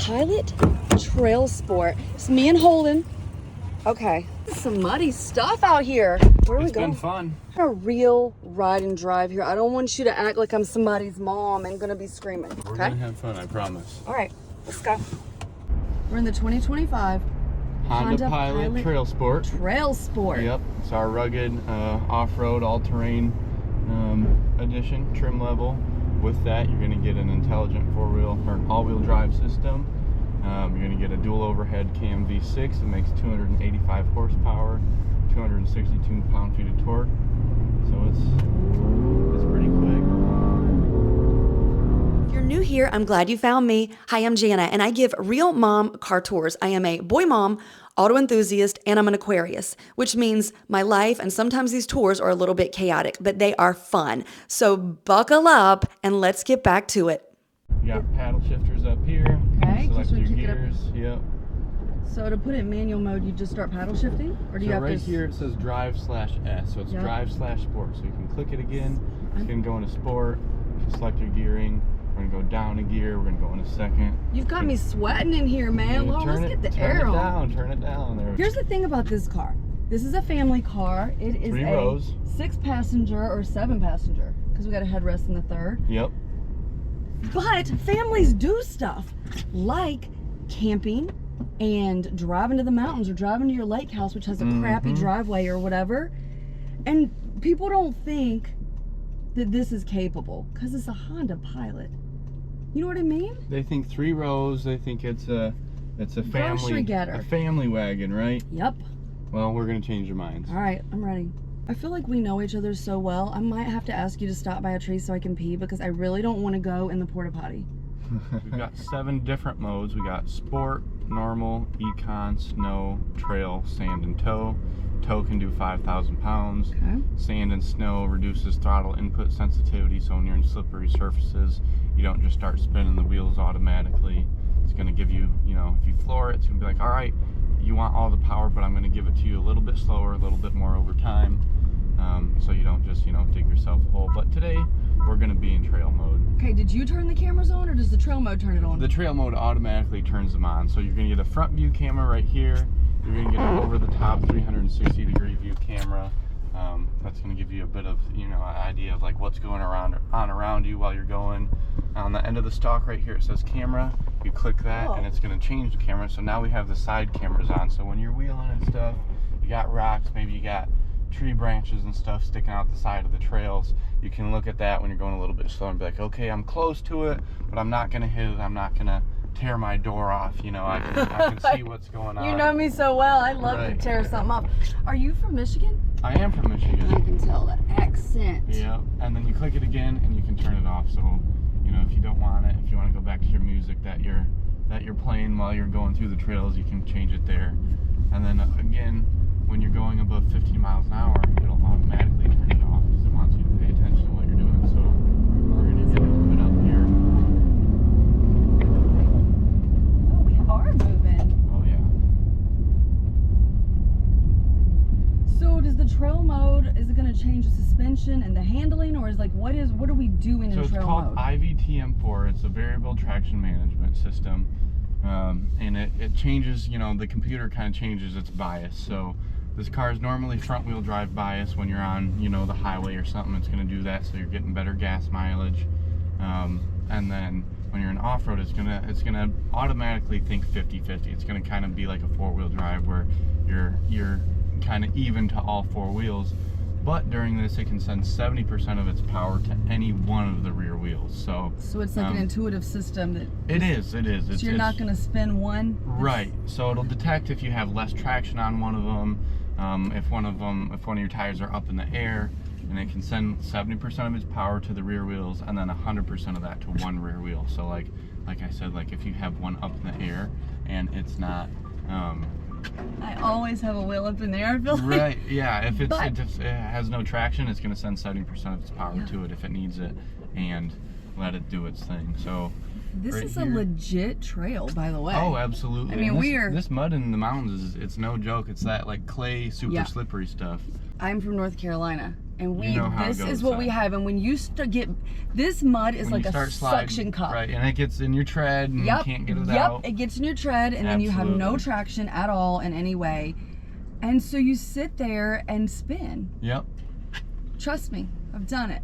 Pilot TrailSport. It's me and Holden. Okay, some muddy stuff out here. Where are we going? It's been fun. A real ride and drive here. I don't want you to act like I'm somebody's mom and gonna be screaming. We're okay? gonna have fun, I promise. All right, let's go. We're in the 2025 Honda Pilot TrailSport. TrailSport. Yep, it's our rugged off-road, all-terrain edition, trim level. With that, you're gonna get an intelligent four-wheel or all-wheel drive system. You're gonna get a dual overhead cam V6. It makes 285 horsepower, 262 pound-feet of torque. So it's pretty quick. If you're new here, I'm glad you found me. Hi, I'm Jana, and I give real mom car tours. I am a boy mom, auto enthusiast, and I'm an Aquarius, which means my life and sometimes these tours are a little bit chaotic, but they are fun. So buckle up and let's get back to it. You got paddle shifters up here. Okay, Select just your kick it up. gears. Yep. So to put it in manual mode, you just start paddle shifting? Or do you So have right to... here it says drive/S, so it's Yep. drive/sport. So you can click it again. It's gonna go into sport. Select your gearing. We're gonna go down a gear. We're gonna go in a second. You've got me sweating in here, man. Well, let's get the air on. Turn it down. There. Here's the thing about this car. This is a family car. It is 3 a rows. 6-passenger or 7-passenger because we got a headrest in the third. Yep. But families do stuff like camping and driving to the mountains or driving to your lake house, which has a crappy driveway or whatever. And people don't think that this is capable because it's a Honda Pilot. You know what I mean? They think 3 rows. They think it's a Grocery getter. a family wagon, right? Yep. Well, we're gonna change your minds. All right, I'm ready. I feel like we know each other so well. I might have to ask you to stop by a tree so I can pee because I really don't want to go in the porta potty. We've got 7 different modes. We got sport, normal, econ, snow, trail, sand, and tow. Tow can do 5,000 pounds. Okay. Sand and snow reduces throttle input sensitivity, so when you're in slippery surfaces, you don't just start spinning the wheels automatically. It's going to give you, if you floor it, it's going to be like, all right, you want all the power, but I'm going to give it to you a little bit slower, a little bit more over time, so you don't just, dig yourself a hole. But today, we're going to be in trail mode. Okay, did you turn the cameras on or does the trail mode turn it on? The trail mode automatically turns them on. So you're going to get a front view camera right here. You're going to get an over the top 360 degree view camera. That's going to give you a bit of, an idea of like what's going around you while you're going. On the end of the stalk right here, it says camera. You click that and it's going to change the camera. So now we have the side cameras on. So when you're wheeling and stuff, you got rocks, maybe you got tree branches and stuff sticking out the side of the trails. You can look at that when you're going a little bit slow and be like, okay, I'm close to it, but I'm not going to hit it. I'm not going to tear my door off. I can see what's going on. You know me so well. I love to tear something off. Are you from Michigan? I am from Michigan. I can tell that accent. Yeah, and then you click it again and you can turn it off. So, if you don't want it, if you want to go back to your music that you're playing while you're going through the trails, you can change it there. And then again, when you're going above 50 miles an hour, it'll automatically turn it off because it wants you to pay attention to what you're doing. So we're going to get a little bit up here. Oh, we are moving. Oh yeah. So does the trail mode, is it going to change the suspension and the handling, or is what are we doing in trail mode? So it's called IVTM4. It's a variable traction management system. And it changes, the computer kind of changes its bias. So this car is normally front wheel drive bias. When you're on, the highway or something, it's going to do that. So you're getting better gas mileage. And then when you're in off-road, it's gonna automatically think 50-50. It's going to kind of be like a 4-wheel drive where you're kind of even to all 4 wheels. But during this, it can send 70% of its power to any one of the rear wheels. So it's like an intuitive system that... It is. So you're not going to spin one? Right. So it'll detect if you have less traction on one of them, if one of your tires are up in the air, and it can send 70% of its power to the rear wheels, and then 100% of that to one rear wheel. So like I said, if you have one up in the air and it's not... I always have a wheel up in the air, I feel like. Right, yeah. If it has no traction, it's going to send 70% of its power to it if it needs it, and let it do its thing. So this is a legit trail, by the way. Oh, absolutely. I mean, this mud in the mountains it's no joke. It's that clay super slippery stuff. I'm from North Carolina, And you know how this it goes is what we inside. have. And when you get, this mud is When like you a start suction sliding, cup. right? And it gets in your tread, and you can't get it out. It gets in your tread, and then you have no Absolutely. traction at all in any way. And so you sit there and spin. Yep. Trust me, I've done it.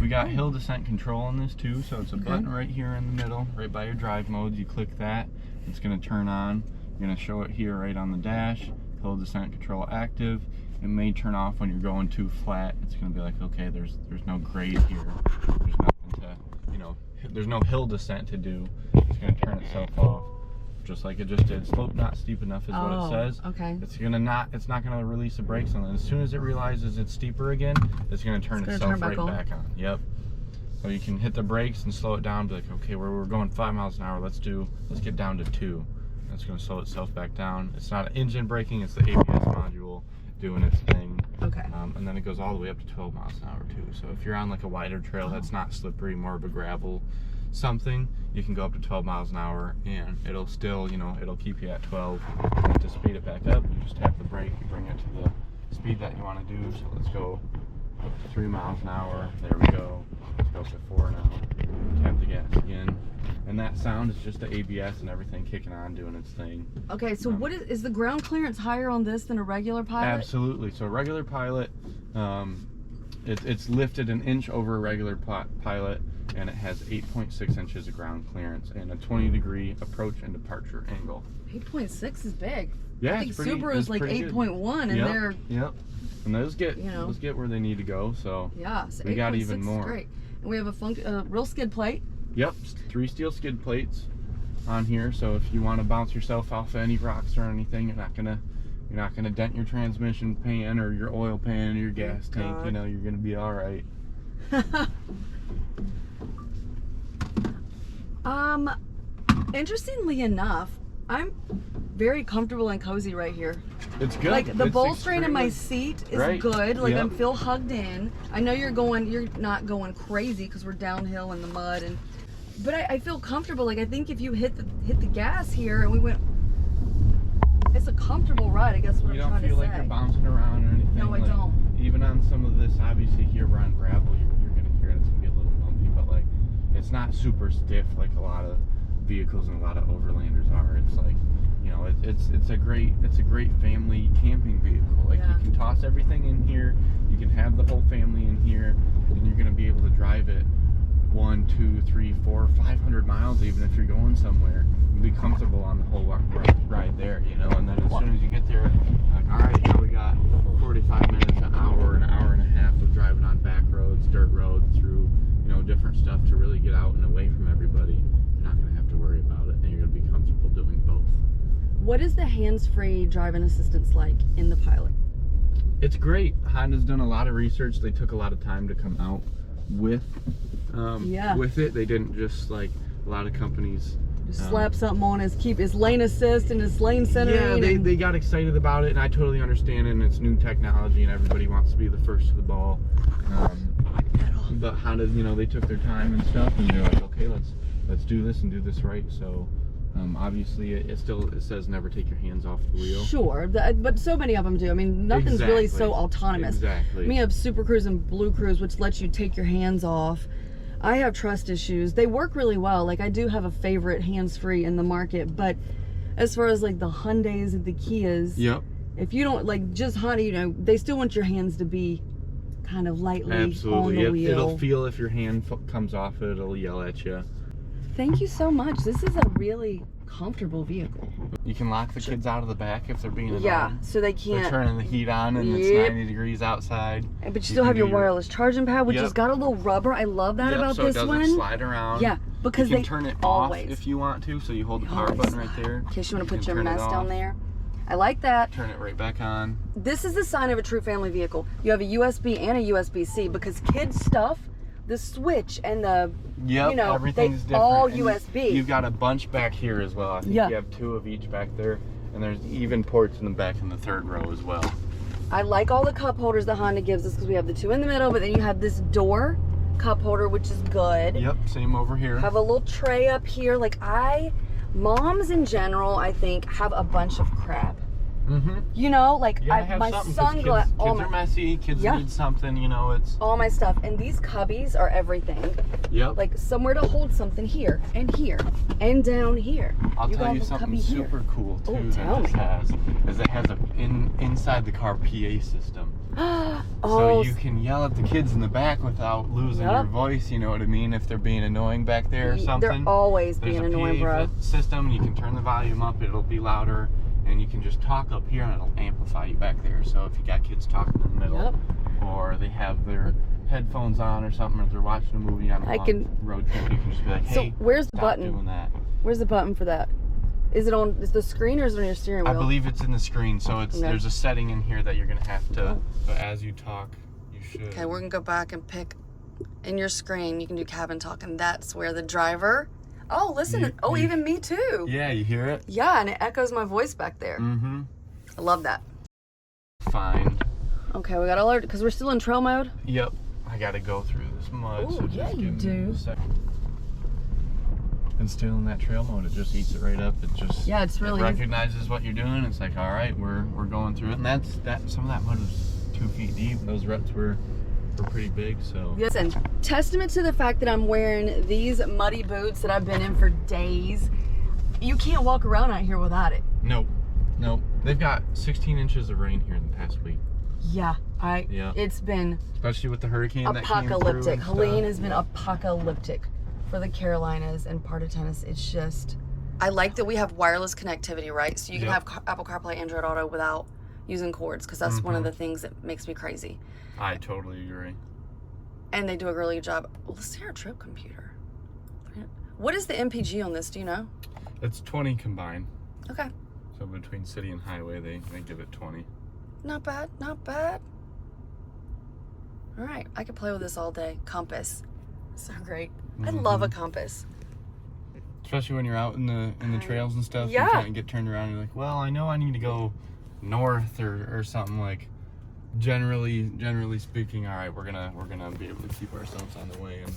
We got hill descent control on this too, so it's a button right here in the middle, right by your drive modes. You click that, it's going to turn on. You're going to show it here right on the dash. Hill descent control active. It may turn off when you're going too flat. It's going to be like, okay, there's no grade here. There's nothing to, you know, there's no hill descent to do. It's going to turn itself off, just like it just did. Slope not steep enough is what it says. Okay. It's not gonna release the brakes on it. As soon as it realizes it's steeper again, it's gonna turn itself right back on. Yep. So you can hit the brakes and slow it down. Be like, okay, we're going 5 miles an hour. Let's get down to 2. That's gonna slow itself back down. It's not engine braking. It's the ABS module doing its thing. Okay. And then it goes all the way up to 12 miles an hour too. So if you're on like a wider trail that's not slippery, more of a gravel something, you can go up to 12 miles an hour and it'll still, you know, it'll keep you at 12. And to speed it back up, you just tap the brake, you bring it to the speed that you want to do. So let's go up to 3 miles an hour. There we go. Let's go up to 4 now. Tap the gas again. And that sound is just the ABS and everything kicking on, doing its thing. Okay, so what is the ground clearance higher on this than a regular Pilot? Absolutely. So a regular Pilot, it's lifted an inch over a regular Pilot, and it has 8.6 inches of ground clearance and a 20-degree approach and departure angle. 8.6 is big. Yeah, I think Subaru's like 8.1, and they're and those get where they need to go. So so we got even 8.6 more. is great. And we have a real skid plate. Yep, 3 steel skid plates on here. So if you want to bounce yourself off any rocks or anything, you're not gonna dent your transmission pan or your oil pan or your gas tank. You know, you're gonna be all right. Interestingly enough, I'm very comfortable and cozy right here. It's good. Like the It's bolstering in my extremely- seat is Right. good. Like Yep. I feel hugged in. I know you're not going crazy because we're downhill in the mud, but I feel comfortable. Like I think if you hit the gas here and we went, it's a comfortable ride. I guess what You I'm don't trying feel to like say. you're bouncing around or anything. No, I like, don't. Even on some of this, obviously here we're on gravel, you're gonna hear it's gonna be a little bumpy, but like it's not super stiff like a lot of vehicles and a lot of overlanders are. It's like, you know, it's a great family camping vehicle. Like you can toss everything in here, you can have the whole family in here, and you're gonna be able to drive it 1, 2, 3, 4, 500 miles even if you're going somewhere and be comfortable on the whole ride there, you know. And then as soon as you get there, like, all right, now we got 45 minutes, an hour and a half of driving on back roads, dirt roads, through, you know, different stuff to really get out and away from everybody. You're not gonna have to worry about it, and you're gonna be comfortable doing both. What is the hands-free driving assistance like in the Pilot? It's great. Honda's done a lot of research. They took a lot of time to come out with it. They didn't just like a lot of companies Just slap something on his lane assist and his lane centering. Yeah, they got excited about it, and I totally understand it. And it's new technology, and everybody wants to be the first to the ball. But Honda, you know, they took their time and stuff, and they're like, okay, let's do this and do this right. So obviously, it says never take your hands off the wheel. Sure, but so many of them do. I mean, nothing's really so autonomous. Exactly. We have Super Cruise and Blue Cruise, which lets you take your hands off. I have trust issues. They work really well. Like I do have a favorite hands-free in the market, but as far as like the Hyundais and the Kias, Yep. if you don't like just Honda, you know, they still want your hands to be kind of lightly Absolutely. on the wheel. It'll feel if your hand comes off it, it'll yell at you. Thank you so much. This is a really comfortable vehicle. You can lock the kids out of the back if they're being annoying. Yeah, so they can't. They're turning the heat on and it's 90 degrees outside. But you still have your wireless charging pad, which Yep. has got a little rubber. I love that about so this it one. doesn't slide around. Yeah, because you can they turn it always off if you want to. So you hold the power always button right there. In case you want to put can your turn it mess down off. there. I like that. Turn it right back on. This is the sign of a true family vehicle. You have a USB and a USB-C because kids stuff, the switch and the, Yep, you know, everything's they different. all And USB. You've got a bunch back here as well. I think you have 2 of each back there. And there's even ports in the back in the 3rd row as well. I like all the cup holders that Honda gives us because we have the 2 in the middle, but then you have this door cup holder, which is good. Yep, same over here. Have a little tray up here. Like moms in general, I think, have a bunch of crap. You know, like You gotta have my something, 'cause sunglasses. Kids are messy. Kids need something. You know, it's all my stuff. And these cubbies are everything. Yep. Like somewhere to hold something here and down here. I'll tell you something super cool too that this has is it has a inside the car PA system. So you can yell at the kids in the back without losing your voice. You know what I mean? If they're being annoying back there or something. They're always being annoying, bro. System. You can turn the volume up. It'll be louder. And you can just talk up here and it'll amplify you back there. So if you got kids talking in the middle or they have their headphones on or something, or they're watching a movie on a road trip, you can just be like, hey, so where's the button? Doing that. Where's the button for that? Is the screen or is it on your steering wheel? I believe it's in the screen. So it's there's a setting in here that you're going to have to, but as you talk, you should. Okay, we're going to go back and pick in your screen. You can do cabin talk, and that's where the driver... Oh, listen. Even me too. Yeah, you hear it? Yeah, and it echoes my voice back there. Mm-hmm. I love that. Fine. Okay, we got to alert because we're still in trail mode. Yep. I got to go through this mud. Oh, yeah, you do. And still in that trail mode, it just eats it right up. It just it's really it recognizes what you're doing. It's like, all right, we're going through it. And that some of that mud was 2 feet deep. Those ruts were pretty big, so. Listen, testament to the fact that I'm wearing these muddy boots that I've been in for days. You can't walk around out here without it. Nope. They've got 16 inches of rain here in the past week. Yeah, it's been especially with the hurricane apocalyptic. that came through. Helene has been apocalyptic for the Carolinas and part of Tennessee. It's just. I like that we have wireless connectivity, right? So you can have Apple CarPlay, Android Auto without using cords, because that's one of the things that makes me crazy. I totally agree. And they do a really good job. Well, let's see our trip computer. What is the MPG on this? Do you know? It's 20 combined. Okay. So between city and highway, they give it 20. Not bad. Not bad. All right. I could play with this all day. Compass. So great. I love a compass. Especially when you're out in the trails and stuff. Yeah. You kind of get turned around and you're like, well, I know I need to go north or something. Like generally speaking, all right, we're gonna be able to keep ourselves on the way. And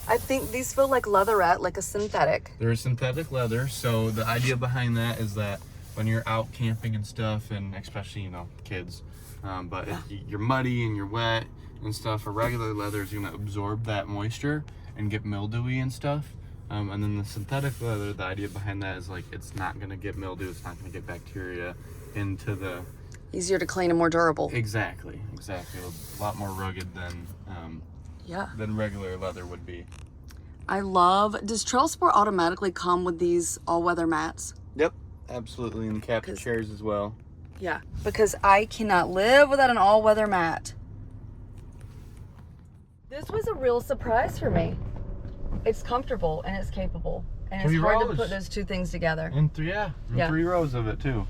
I think these feel like leatherette, like a synthetic. they're synthetic leather. So the idea behind that is that when you're out camping and stuff, and especially kids, but if you're muddy and you're wet and stuff, a regular leather is gonna absorb that moisture and get mildewy and stuff. And then the synthetic leather, the idea behind that is like it's not gonna get mildew, it's not gonna get bacteria into the. Easier to clean and more durable. Exactly. A lot more rugged than regular leather would be. I love. Does TrailSport automatically come with these all-weather mats? Yep, absolutely, and the captain chairs as well. Yeah, because I cannot live without an all-weather mat. This was a real surprise for me. It's comfortable and it's capable, and it's hard to put those two things together. And 3 rows of it too.